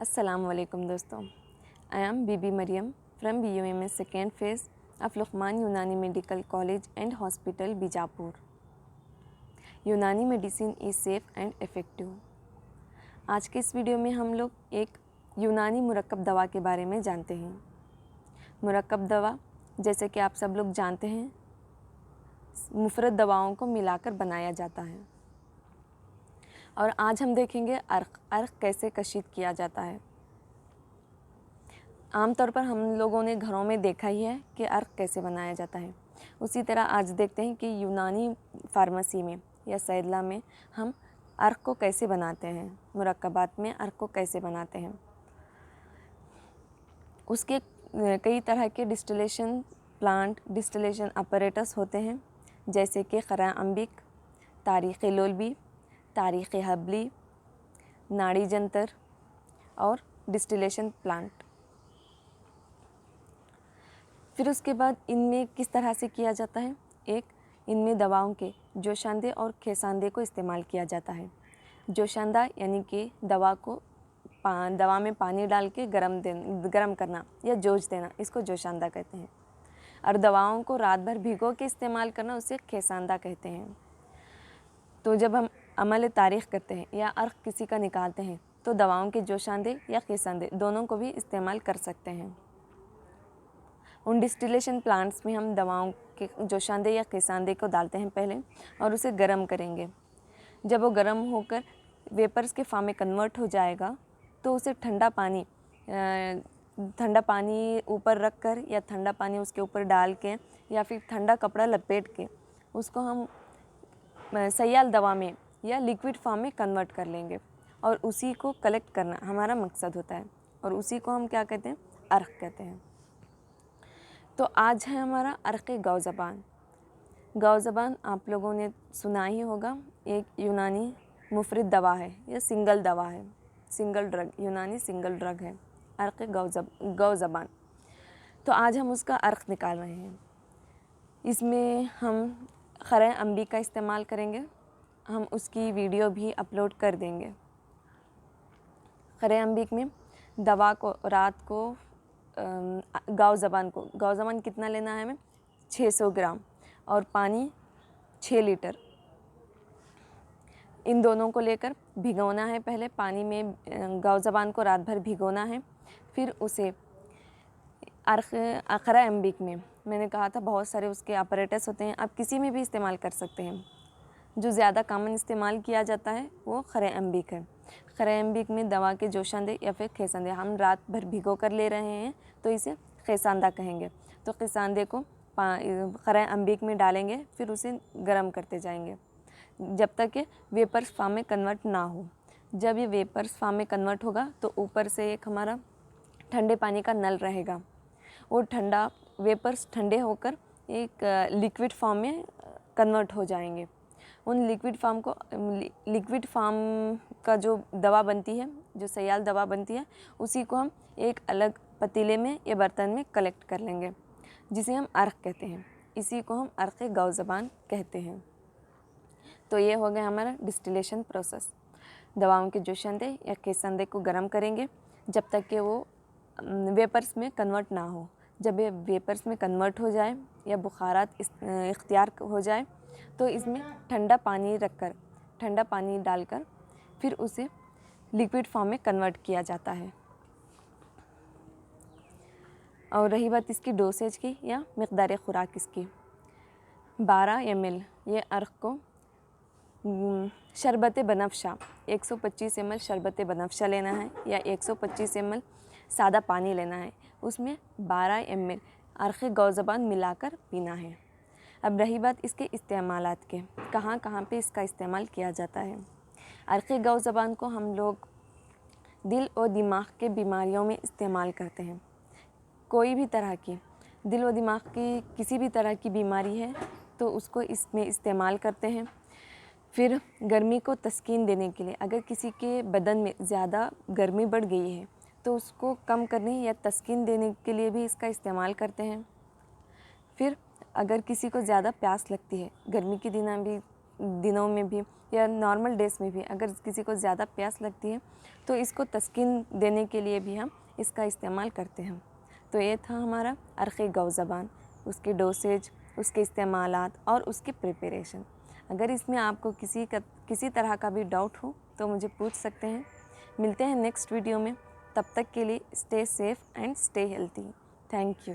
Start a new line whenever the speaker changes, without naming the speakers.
अस्सलाम वालेकुम दोस्तों, I am Bibi Maryam from BUMS second phase of Luqman Unani medical college and hospital Bijapur. Unani medicine is safe and effective. आज के इस वीडियो में हम लोग एक यूनानी मुरक्कब दवा के बारे में जानते हैं। मुरक्कब दवा जैसे कि आप सब लोग जानते हैं मुफ़रद दवाओं को मिलाकर बनाया जाता है। और आज हम देखेंगे अर्क कैसे कशीद किया जाता है। आमतौर पर हम लोगों ने घरों में देखा ही है कि अर्क कैसे बनाया जाता है। उसी तरह आज देखते हैं कि यूनानी फार्मेसी में या सैदला में हम अर्क को कैसे बनाते हैं, मुरक्कबात में अर्क को कैसे बनाते हैं। उसके कई तरह के डिस्टिलेशन प्लांट, डिस्टिलेशन अपरेटस होते हैं, जैसे कि खरा अम्बिक, तारीख़ लोलबी, तारीख़ हबली, नाड़ी जंतर और डिस्टिलेशन प्लांट। फिर उसके बाद इनमें किस तरह से किया जाता है। एक, इनमें दवाओं के जोशांदे और खेसांदे को इस्तेमाल किया जाता है। जोशांदा यानी कि दवा में पानी डाल के गरम करना या जोश देना, इसको जोशांदा कहते हैं। और दवाओं को रात भर भिगो के इस्तेमाल करना, उसे खेसांदा कहते हैं। तो जब हम अमल तारीख़ करते हैं या अर्क किसी का निकालते हैं तो दवाओं के जोशांदे या खेसांदे दोनों को भी इस्तेमाल कर सकते हैं। उन डिस्टिलेशन प्लांट्स में हम दवाओं के जोशांदे या खेसांदे को डालते हैं पहले और उसे गर्म करेंगे। जब वो गर्म होकर वेपर्स के फॉर्म में कन्वर्ट हो जाएगा तो उसे ठंडा पानी ऊपर रख कर या ठंडा पानी उसके ऊपर डाल के या फिर ठंडा कपड़ा लपेट के उसको हम सयाल दवा में या लिक्विड फॉर्म में कन्वर्ट कर लेंगे और उसी को कलेक्ट करना हमारा मकसद होता है और उसी को हम क्या कहते हैं, अर्क कहते हैं। तो आज है हमारा अर्क गौज़बान। गौज़बान आप लोगों ने सुना ही होगा, एक यूनानी मुफरिद दवा है या सिंगल दवा है, सिंगल ड्रग, यूनानी सिंगल ड्रग है अर्क गौज़बान। तो आज हम उसका अर्क निकाल रहे हैं। इसमें हम खरा अम्बी का इस्तेमाल करेंगे, हम उसकी वीडियो भी अपलोड कर देंगे। खरा अम्बिक में दवा को रात को गौज़बान कितना लेना है हमें, 600 ग्राम और पानी 6 लीटर, इन दोनों को लेकर भिगोना है। पहले पानी में गौज़बान को रात भर भिगोना है। फिर उसे खरा अम्बिक में मैंने कहा था बहुत सारे उसके अपरेटस होते हैं, आप किसी में भी इस्तेमाल कर सकते हैं। जो ज़्यादा कॉमन इस्तेमाल किया जाता है वो खरा अम्बिक है। खरा अम्बिक में दवा के जोशांदे या फिर खेसांदे हम रात भर भिगो कर ले रहे हैं तो इसे खेसांदा कहेंगे। तो खेसांदे को खरा अम्बिक में डालेंगे, फिर उसे गर्म करते जाएंगे जब तक कि वेपर्स फॉर्म में कन्वर्ट ना हो। जब ये वेपर्स फॉर्म में कन्वर्ट होगा तो ऊपर से एक हमारा ठंडे पानी का नल रहेगा, वो वेपर्स ठंडे होकर एक लिक्विड फॉर्म में कन्वर्ट हो जाएंगे। उन लिक्विड फॉर्म का जो दवा बनती है, जो सयाल दवा बनती है, उसी को हम एक अलग पतीले में या बर्तन में कलेक्ट कर लेंगे, जिसे हम अर्क कहते हैं। इसी को हम अर्क गौज़बान कहते हैं। तो ये हो गया हमारा डिस्टिलेशन प्रोसेस। दवाओं के जोशांदे या खेसांदे को गर्म करेंगे जब तक कि वो वेपर्स में कन्वर्ट ना हो। जब ये वेपर्स में कन्वर्ट हो जाए या बुखारात इख्तियार हो जाए तो इसमें ठंडा पानी डालकर फिर उसे लिक्विड फॉर्म में कन्वर्ट किया जाता है। और रही बात इसकी डोसेज की या मिक़दार खुराक इसकी, 12 ml ये अर्क को शरबत बनफ़शा 125 ml शरबत बनफ़शा लेना है या 125 ml सादा पानी लेना है, उसमें 12 ml अर्क गौज़बान मिलाकर पीना है। अब रही बात इसके इस्तेमालात के, कहाँ कहाँ पे इसका इस्तेमाल किया जाता है। अर्क गौज़बान को हम लोग दिल और दिमाग के बीमारियों में इस्तेमाल करते हैं। कोई भी तरह की दिल और दिमाग की किसी भी तरह की बीमारी है तो उसको इसमें इस्तेमाल करते हैं। फिर गर्मी को तस्कीन देने के लिए, अगर किसी के बदन में ज़्यादा गर्मी बढ़ गई है तो उसको कम करने या तस्कीन देने के लिए भी इसका इस्तेमाल करते हैं। फिर अगर किसी को ज़्यादा प्यास लगती है गर्मी के दिनों में भी या नॉर्मल डेज़ में भी अगर किसी को ज़्यादा प्यास लगती है तो इसको तस्कीन देने के लिए भी हम इसका इस्तेमाल करते हैं। तो ये था हमारा अर्क़ गौ ज़बान, उसके डोसेज, उसके इस्तेमालात और उसकी प्रिपरेशन। अगर इसमें आपको किसी तरह का भी डाउट हो तो मुझे पूछ सकते हैं। मिलते हैं नेक्स्ट वीडियो में, तब तक के लिए stay safe and stay healthy. Thank you.